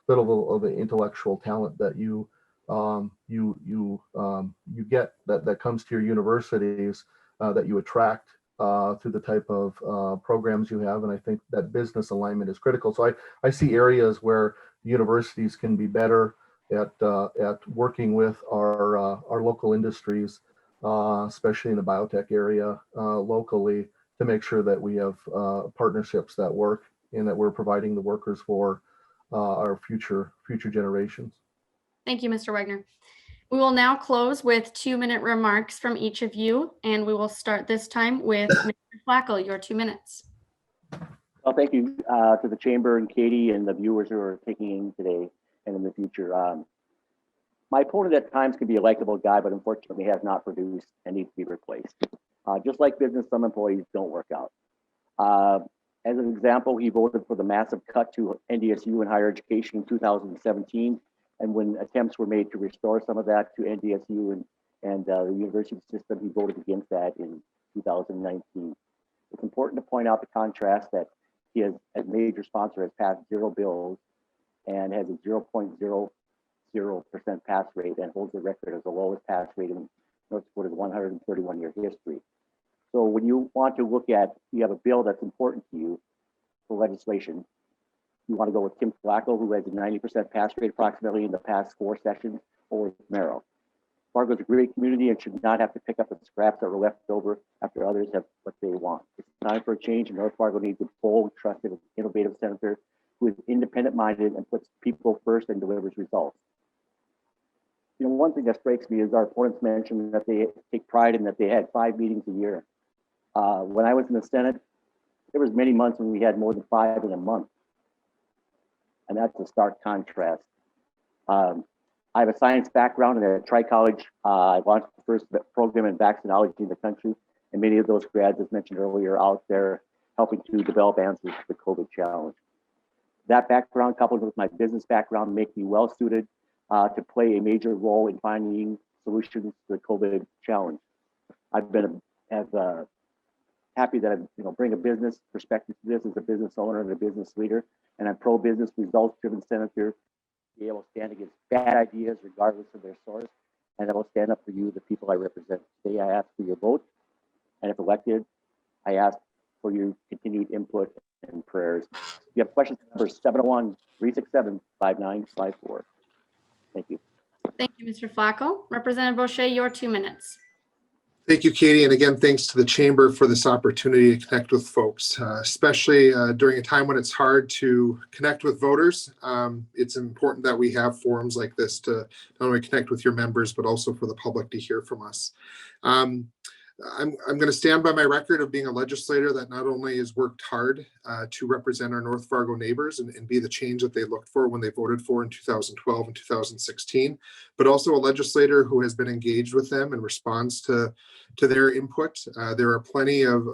level of intellectual talent that you get that comes to your universities that you attract through the type of programs you have. And I think that business alignment is critical. So I see areas where universities can be better at working with our local industries, especially in the biotech area locally, to make sure that we have partnerships that work and that we're providing the workers for our future generations. Thank you, Mr. Wagner. We will now close with 2-minute remarks from each of you, and we will start this time with Mr. Flacco, your 2 minutes. Well, thank you to the chamber and Katie and the viewers who are taking in today and in the future. My opponent at times can be a likable guy, but unfortunately has not produced and needs to be replaced. Just like business, some employees don't work out. As an example, he voted for the massive cut to NDSU and higher education in 2017. And when attempts were made to restore some of that to NDSU and the university system, he voted against that in 2019. It's important to point out the contrast that he has, as major sponsor, has passed 0 bills and has a 0.00% pass rate and holds the record as the lowest pass rate in North Dakota's 131-year history. So when you want to look at, you have a bill that's important to you for legislation, you want to go with Tim Flacco, who has a 90% pass rate approximately in the past 4 sessions, or with Merrill. Fargo is a great community and should not have to pick up the scraps that were left over after others have what they want. It's time for a change, and North Fargo needs a bold, trusted, innovative senator who is independent-minded and puts people first and delivers results. You know, one thing that strikes me is our opponents mentioned that they take pride in that they had 5 meetings a year. When I was in the Senate, there was many months when we had more than 5 in a month. And that's a stark contrast. I have a science background, and at Tri-College, I launched the first program in vaccinology in the country. And many of those grads, as mentioned earlier, are out there helping to develop answers to the COVID challenge. That background, coupled with my business background, make me well suited to play a major role in finding solutions to the COVID challenge. I've been happy that I bring a business perspective to this as a business owner and a business leader, and I'm pro-business, results-driven senator, be able to stand against bad ideas regardless of their source, and I will stand up for you, the people I represent. Today I ask for your vote, and if elected, I ask for your continued input and prayers. If you have questions, number 701-367-5954. Thank you. Thank you, Mr. Flacco. Representative Boucher, your 2 minutes. Thank you, Katie. And again, thanks to the Chamber for this opportunity to connect with folks, especially during a time when it's hard to connect with voters. It's important that we have forums like this to not only connect with your members, but also for the public to hear from us. I'm going to stand by my record of being a legislator that not only has worked hard to represent our North Fargo neighbors and be the change that they looked for when they voted for in 2012 and 2016, but also a legislator who has been engaged with them in response to their input. There are plenty of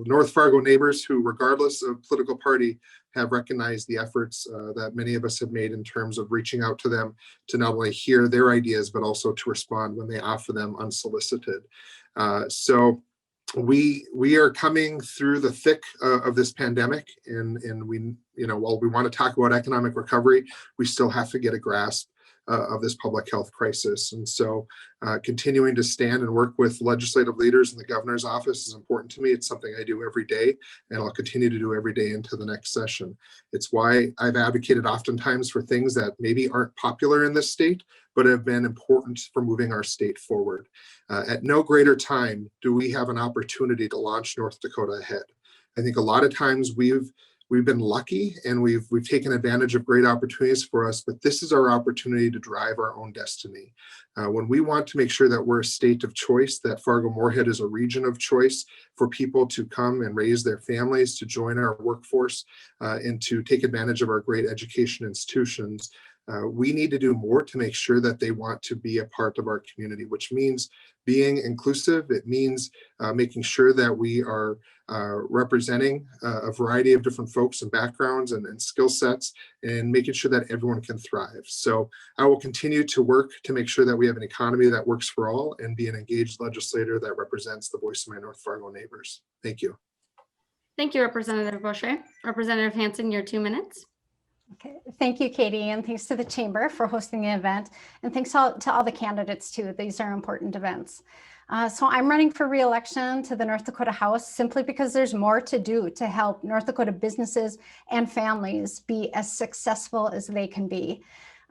North Fargo neighbors who, regardless of political party, have recognized the efforts that many of us have made in terms of reaching out to them to not only hear their ideas, but also to respond when they offer them unsolicited. So we are coming through the thick of this pandemic, and we, while we want to talk about economic recovery, we still have to get a grasp of this public health crisis. And so continuing to stand and work with legislative leaders in the governor's office is important to me. It's something I do every day, and I'll continue to do every day into the next session. It's why I've advocated oftentimes for things that maybe aren't popular in this state, but have been important for moving our state forward. At no greater time do we have an opportunity to launch North Dakota ahead. I think a lot of times we've been lucky and we've taken advantage of great opportunities for us, but this is our opportunity to drive our own destiny. When we want to make sure that we're a state of choice, that Fargo-Moorhead is a region of choice for people to come and raise their families, to join our workforce, and to take advantage of our great education institutions, we need to do more to make sure that they want to be a part of our community, which means being inclusive. It means making sure that we are representing a variety of different folks and backgrounds and skill sets, and making sure that everyone can thrive. So I will continue to work to make sure that we have an economy that works for all and be an engaged legislator that represents the voice of my North Fargo neighbors. Thank you. Thank you, Representative Boucher. Representative Hansen, your 2 minutes. Okay, thank you, Katie, and thanks to the Chamber for hosting the event, and thanks to all the candidates too. These are important events. So I'm running for re-election to the North Dakota House simply because there's more to do to help North Dakota businesses and families be as successful as they can be.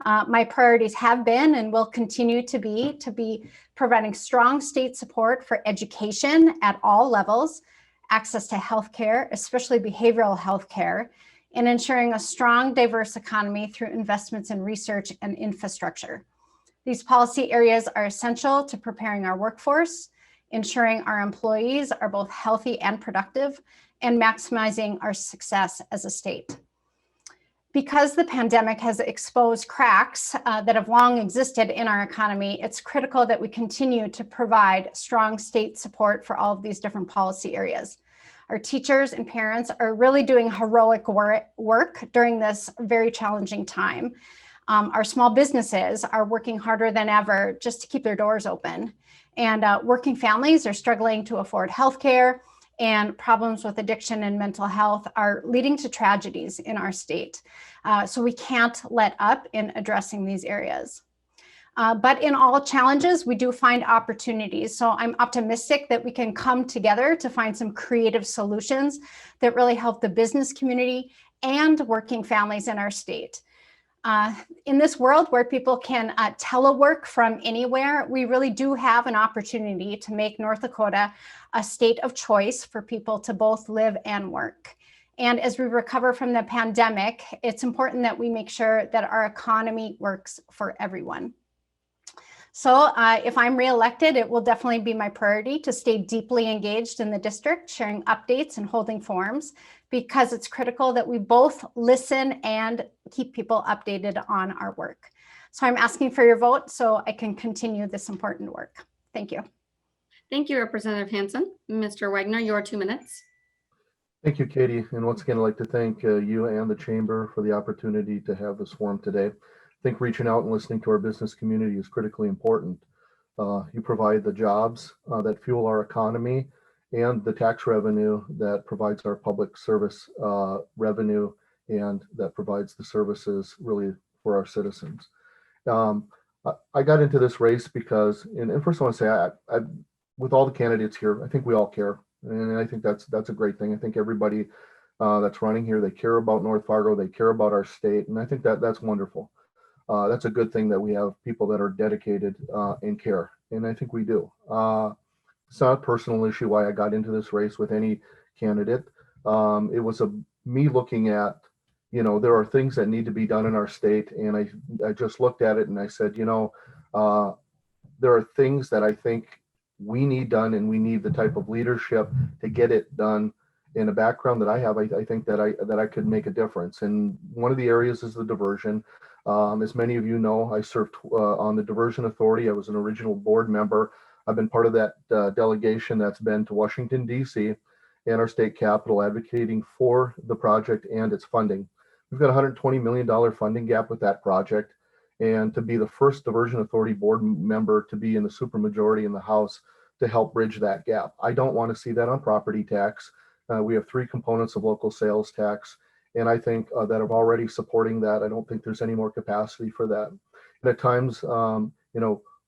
My priorities have been and will continue to be providing strong state support for education at all levels, access to healthcare, especially behavioral healthcare, and ensuring a strong, diverse economy through investments in research and infrastructure. These policy areas are essential to preparing our workforce, ensuring our employees are both healthy and productive, and maximizing our success as a state. Because the pandemic has exposed cracks that have long existed in our economy, it's critical that we continue to provide strong state support for all of these different policy areas. Our teachers and parents are really doing heroic work during this very challenging time. Our small businesses are working harder than ever just to keep their doors open. And working families are struggling to afford healthcare, and problems with addiction and mental health are leading to tragedies in our state. So we can't let up in addressing these areas. But in all challenges, we do find opportunities. So I'm optimistic that we can come together to find some creative solutions that really help the business community and working families in our state. In this world where people can telework from anywhere, we really do have an opportunity to make North Dakota a state of choice for people to both live and work. And as we recover from the pandemic, it's important that we make sure that our economy works for everyone. So if I'm reelected, it will definitely be my priority to stay deeply engaged in the district, sharing updates and holding forums, because it's critical that we both listen and keep people updated on our work. So I'm asking for your vote so I can continue this important work. Thank you. Thank you, Representative Hansen. Mr. Wagner, your 2 minutes. Thank you, Katie. And once again, I'd like to thank you and the Chamber for the opportunity to have this forum today. I think reaching out and listening to our business community is critically important. You provide the jobs that fuel our economy and the tax revenue that provides our public service revenue and that provides the services really for our citizens. I got into this race because, and first I want to say, I with all the candidates here, I think we all care. And I think that's a great thing. I think everybody that's running here, they care about North Fargo, they care about our state. And I think that's wonderful. That's a good thing that we have people that are dedicated and care. And I think we do. It's not a personal issue why I got into this race with any candidate. It was me looking at, there are things that need to be done in our state. And I just looked at it and I said, there are things that I think we need done, and we need the type of leadership to get it done. In a background that I have, I think that I could make a difference. And one of the areas is the diversion. As many of you know, I served on the Diversion Authority. I was an original board member. I've been part of that delegation that's been to Washington, D.C. and our state capitol advocating for the project and its funding. We've got a $120 million funding gap with that project. And to be the first Diversion Authority board member to be in the supermajority in the House to help bridge that gap. I don't want to see that on property tax. We have 3 components of local sales tax. And I think that I'm already supporting that. I don't think there's any more capacity for that. And at times,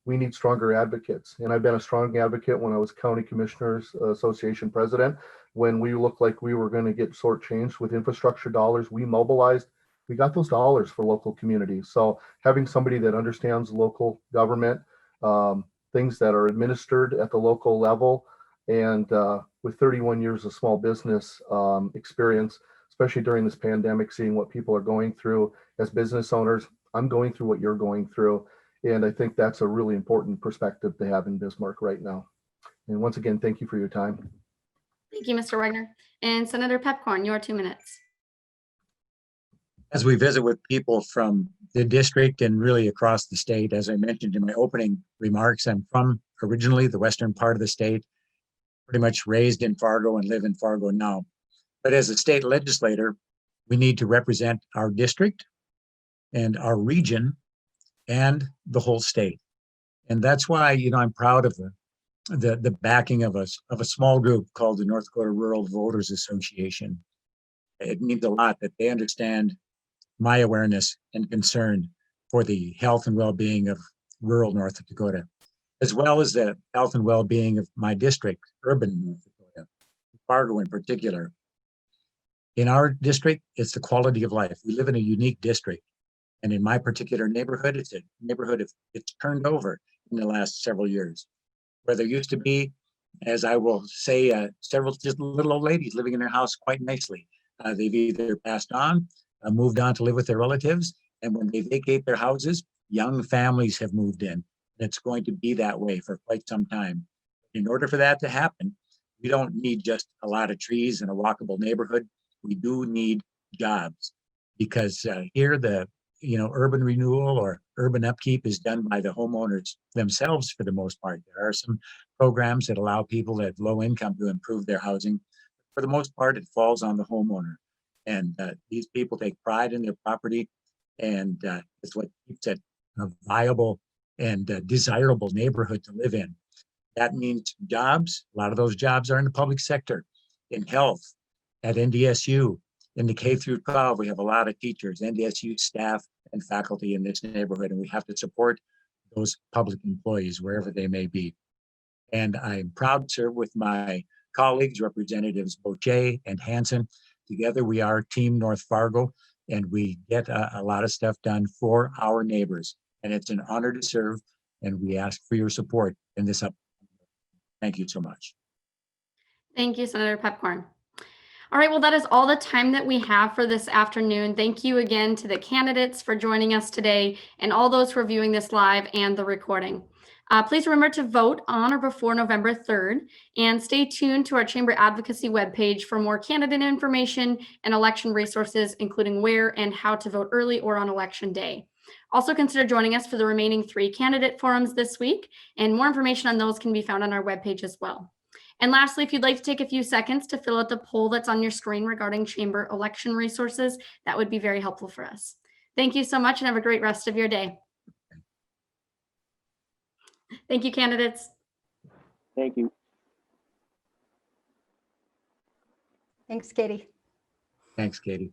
we need stronger advocates. And I've been a strong advocate when I was County Commissioners Association president. When we looked like we were going to get shortchanged with infrastructure dollars, we mobilized. We got those dollars for local communities. So having somebody that understands local government, things that are administered at the local level, and with 31 years of small business experience, especially during this pandemic, seeing what people are going through as business owners, I'm going through what you're going through. And I think that's a really important perspective to have in Bismarck right now. And once again, thank you for your time. Thank you, Mr. Wagner. And Senator Pepcorn, your 2 minutes. As we visit with people from the district and really across the state, as I mentioned in my opening remarks, I'm from originally the western part of the state, pretty much raised in Fargo and live in Fargo now. But as a state legislator, we need to represent our district and our region and the whole state. And that's why, I'm proud of the backing of a small group called the North Dakota Rural Voters Association. It means a lot that they understand my awareness and concern for the health and well-being of rural North Dakota, as well as the health and well-being of my district, urban North Dakota, Fargo in particular. In our district, it's the quality of life. We live in a unique district. And in my particular neighborhood, it's a neighborhood it's turned over in the last several years, where there used to be, as I will say, several just little old ladies living in their house quite nicely. They've either passed on, moved on to live with their relatives, and when they vacate their houses, young families have moved in. It's going to be that way for quite some time. In order for that to happen, we don't need just a lot of trees and a walkable neighborhood. We do need jobs, because here the urban renewal or urban upkeep is done by the homeowners themselves for the most part. There are some programs that allow people at low income to improve their housing. for the most part, it falls on the homeowner. And these people take pride in their property, and it's what keeps it a viable and desirable neighborhood to live in. That means jobs. A lot of those jobs are in the public sector, in health, at NDSU. In the K through 12, we have a lot of teachers, NDSU staff and faculty in this neighborhood, and we have to support those public employees wherever they may be. And I'm proud to serve with my colleagues, Representatives Boucher and Hansen. Together, we are Team North Fargo, and we get a lot of stuff done for our neighbors. And it's an honor to serve, and we ask for your support in this up. Thank you so much. Thank you, Senator Pepcorn. All right, well, that is all the time that we have for this afternoon. Thank you again to the candidates for joining us today and all those who are viewing this live and the recording. Please remember to vote on or before November 3rd, and stay tuned to our Chamber Advocacy webpage for more candidate information and election resources, including where and how to vote early or on Election Day. Also consider joining us for the remaining 3 candidate forums this week, and more information on those can be found on our webpage as well. And lastly, if you'd like to take a few seconds to fill out the poll that's on your screen regarding Chamber election resources, that would be very helpful for us. Thank you so much and have a great rest of your day. Thank you, candidates. Thank you. Thanks, Katie. Thanks, Katie.